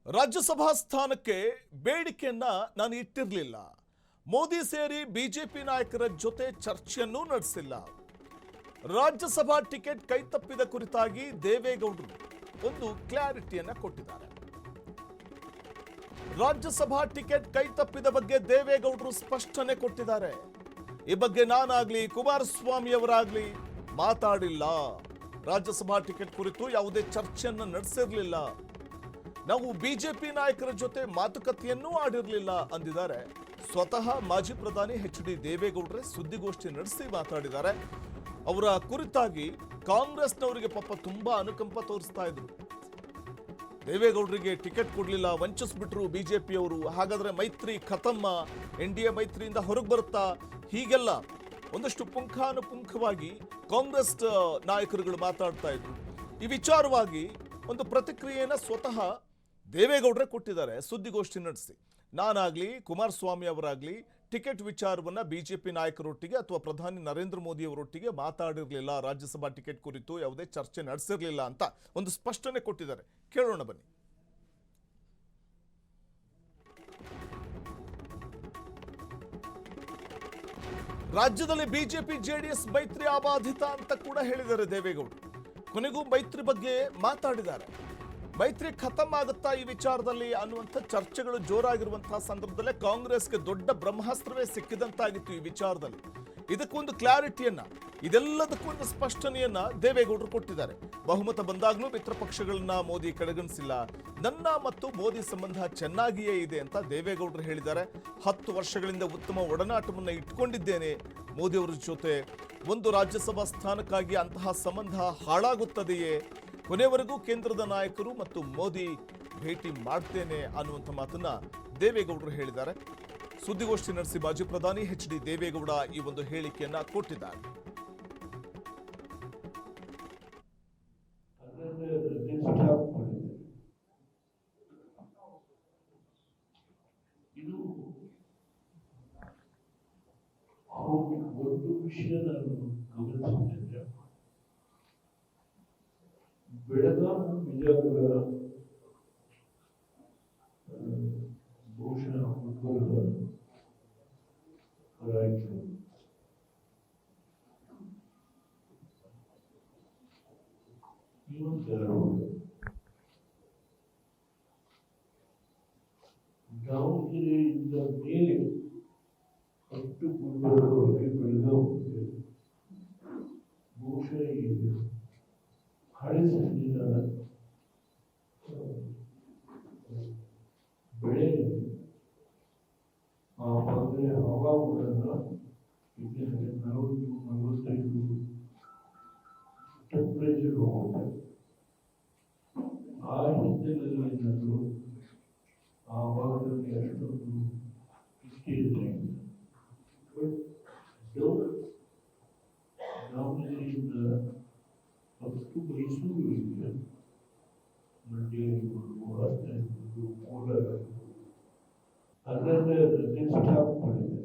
ರಾಜ್ಯಸಭಾ ಸ್ಥಾನಕ್ಕೆ ಬೇಡಿಕೆಯನ್ನ ನಾನು ಇಟ್ಟಿರಲಿಲ್ಲ. ಮೋದಿ ಸೇರಿ ಬಿಜೆಪಿ ನಾಯಕರ ಜೊತೆ ಚರ್ಚೆಯನ್ನೂ ನಡೆಸಿಲ್ಲ. ರಾಜ್ಯಸಭಾ ಟಿಕೆಟ್ ಕೈತಪ್ಪಿದ ಕುರಿತಾಗಿ ದೇವೇಗೌಡರು ಒಂದು ಕ್ಲಾರಿಟಿಯನ್ನ ಕೊಟ್ಟಿದ್ದಾರೆ. ರಾಜ್ಯಸಭಾ ಟಿಕೆಟ್ ಕೈತಪ್ಪಿದ ಬಗ್ಗೆ ದೇವೇಗೌಡರು ಸ್ಪಷ್ಟನೆ ಕೊಟ್ಟಿದ್ದಾರೆ. ಈ ಬಗ್ಗೆ ನಾನಾಗ್ಲಿ ಕುಮಾರಸ್ವಾಮಿ ಅವರಾಗ್ಲಿ ಮಾತಾಡಿಲ್ಲ. ರಾಜ್ಯಸಭಾ ಟಿಕೆಟ್ ಕುರಿತು ಯಾವುದೇ ಚರ್ಚೆಯನ್ನು ನಡೆಸಿರಲಿಲ್ಲ. ನಾವು ಬಿಜೆಪಿ ನಾಯಕರ ಜೊತೆ ಮಾತುಕತೆಯನ್ನೂ ಆಡಿರಲಿಲ್ಲ ಅಂದಿದ್ದಾರೆ. ಸ್ವತಃ ಮಾಜಿ ಪ್ರಧಾನಿ ಎಚ್.ಡಿ. ದೇವೇಗೌಡರೇ ಸುದ್ದಿಗೋಷ್ಠಿ ನಡೆಸಿ ಮಾತಾಡಿದ್ದಾರೆ. ಅವರ ಕುರಿತಾಗಿ ಕಾಂಗ್ರೆಸ್ನವರಿಗೆ ಪಾಪ ತುಂಬಾ ಅನುಕಂಪ ತೋರಿಸ್ತಾ ಇದ್ರು. ದೇವೇಗೌಡರಿಗೆ ಟಿಕೆಟ್ ಕೊಡಲಿಲ್ಲ, ವಂಚಿಸ್ಬಿಟ್ರು ಬಿಜೆಪಿಯವರು, ಹಾಗಾದ್ರೆ ಮೈತ್ರಿ ಖತಮ್ಮ, NDA ಮೈತ್ರಿಯಿಂದ ಹೊರಗೆ ಬರುತ್ತಾ, ಹೀಗೆಲ್ಲ ಒಂದಷ್ಟು ಪುಂಖಾನುಪುಂಖವಾಗಿ ಕಾಂಗ್ರೆಸ್ ನಾಯಕರುಗಳು ಮಾತಾಡ್ತಾ ಇದ್ರು. ಈ ವಿಚಾರವಾಗಿ ಒಂದು ಪ್ರತಿಕ್ರಿಯೆಯನ್ನು ಸ್ವತಃ ದೇವೇಗೌಡರೇ ಕೊಟ್ಟಿದ್ದಾರೆ ಸುದ್ದಿಗೋಷ್ಠಿ ನಡೆಸಿ. ನಾನಾಗ್ಲಿ ಕುಮಾರಸ್ವಾಮಿ ಅವರಾಗ್ಲಿ ಟಿಕೆಟ್ ವಿಚಾರವನ್ನ ಬಿಜೆಪಿ ನಾಯಕರೊಟ್ಟಿಗೆ ಅಥವಾ ಪ್ರಧಾನಿ ನರೇಂದ್ರ ಮೋದಿ ಅವರೊಟ್ಟಿಗೆ ಮಾತಾಡಿರಲಿಲ್ಲ. ರಾಜ್ಯಸಭಾ ಟಿಕೆಟ್ ಕುರಿತು ಯಾವುದೇ ಚರ್ಚೆ ನಡೆಸಿರಲಿಲ್ಲ ಅಂತ ಒಂದು ಸ್ಪಷ್ಟನೆ ಕೊಟ್ಟಿದ್ದಾರೆ. ಕೇಳೋಣ ಬನ್ನಿ. ರಾಜ್ಯದಲ್ಲಿ ಬಿಜೆಪಿ ಜೆಡಿಎಸ್ ಮೈತ್ರಿ ಅಬಾಧಿತ ಅಂತ ಕೂಡ ಹೇಳಿದ್ದಾರೆ ದೇವೇಗೌಡರು. ಕೊನೆಗೂ ಮೈತ್ರಿ ಬಗ್ಗೆ ಮಾತಾಡಿದ್ದಾರೆ. ಮೈತ್ರಿ ಖತಮ್ ಆಗುತ್ತಾ ಈ ವಿಚಾರದಲ್ಲಿ ಅನ್ನುವಂಥ ಚರ್ಚೆಗಳು ಜೋರಾಗಿರುವಂತಹ ಸಂದರ್ಭದಲ್ಲೇ ಕಾಂಗ್ರೆಸ್ಗೆ ದೊಡ್ಡ ಬ್ರಹ್ಮಾಸ್ತ್ರವೇ ಸಿಕ್ಕಿದಂತಾಗಿತ್ತು ಈ ವಿಚಾರದಲ್ಲಿ. ಇದಕ್ಕೊಂದು ಕ್ಲಾರಿಟಿಯನ್ನ, ಇದೆಲ್ಲದಕ್ಕೊಂದು ಸ್ಪಷ್ಟನೆಯನ್ನ ದೇವೇಗೌಡರು ಕೊಟ್ಟಿದ್ದಾರೆ. ಬಹುಮತ ಬಂದಾಗಲೂ ಮಿತ್ರ ಪಕ್ಷಗಳನ್ನ ಮೋದಿ ಕಡೆಗಣಿಸಿಲ್ಲ. ನನ್ನ ಮತ್ತು ಮೋದಿ ಸಂಬಂಧ ಚೆನ್ನಾಗಿಯೇ ಇದೆ ಅಂತ ದೇವೇಗೌಡರು ಹೇಳಿದ್ದಾರೆ. 10 ವರ್ಷಗಳಿಂದ ಉತ್ತಮ ಒಡನಾಟವನ್ನು ಇಟ್ಕೊಂಡಿದ್ದೇನೆ ಮೋದಿ ಅವರ ಜೊತೆ. ಒಂದು ರಾಜ್ಯಸಭಾ ಸ್ಥಾನಕ್ಕಾಗಿ ಅಂತಹ ಸಂಬಂಧ ಹಾಳಾಗುತ್ತದೆಯೇ? ಕೊನೆವರೆಗೂ ಕೇಂದ್ರದ ನಾಯಕರು ಮತ್ತು ಮೋದಿ ಭೇಟಿ ಮಾಡ್ತೇನೆ ಅನ್ನುವಂಥ ಮಾತನ್ನ ದೇವೇಗೌಡರು ಹೇಳಿದ್ದಾರೆ. ಸುದ್ದಿಗೋಷ್ಠಿ ನಡೆಸಿ ಮಾಜಿ ಪ್ರಧಾನಿ ಎಚ್.ಡಿ. ದೇವೇಗೌಡ ಈ ಒಂದು ಹೇಳಿಕೆಯನ್ನ ಕೊಟ್ಟಿದ್ದಾರೆ. ಇದು ಒಂದು ವಿಷಯ ನಾನು ಗಮನಿಸಿದ್ದೇನೆ. ಬೆಳಗಾವಿ, ಬಿಜಾಪುರ, ಬಹುಶಃ ಗುಲ್ಬರ್ಗ, ರಾಯಚೂರು, ಧಾರವಾಡ, ದಾವಣಗೆರೆಯಿಂದ ಮೇಲೆ ಅಷ್ಟು ಗುಲ್ಬರ್ಗವರೆಗೆ ಬೆಳಗಾವಿ ಬಹುಶಃ ಇದೆ. ಹಳೆ ಸಂದಿನ ಬೆಳೆ ಆ ಭಾಗದಲ್ಲಿ ಹವಾಗುಣನ 40-45 ಟೆಂಪರೇಚರ್ ಹೋಗುತ್ತೆ. ಆ ಹಿನ್ನೆಲೆಯಲ್ಲಿ ಏನಾದರೂ ಆ ಭಾಗದಲ್ಲಿ ಅಷ್ಟೊಂದು ಇಷ್ಟೇ ಬಟ್ ದಾವಣಗೆರೆಯಿಂದ ಅಷ್ಟು ಮೈಸೂರು ಇದೆ, ಮಂಡ್ಯ ಇರ್ಬೋದು, ಹಾಸನ ಇರ್ಬೋದು, ಕೋಲಾರ ಇರ್ಬೋದು, ಅದನ್ನೇ ಸ್ಟಾಪ್ ಮಾಡಿದೆ.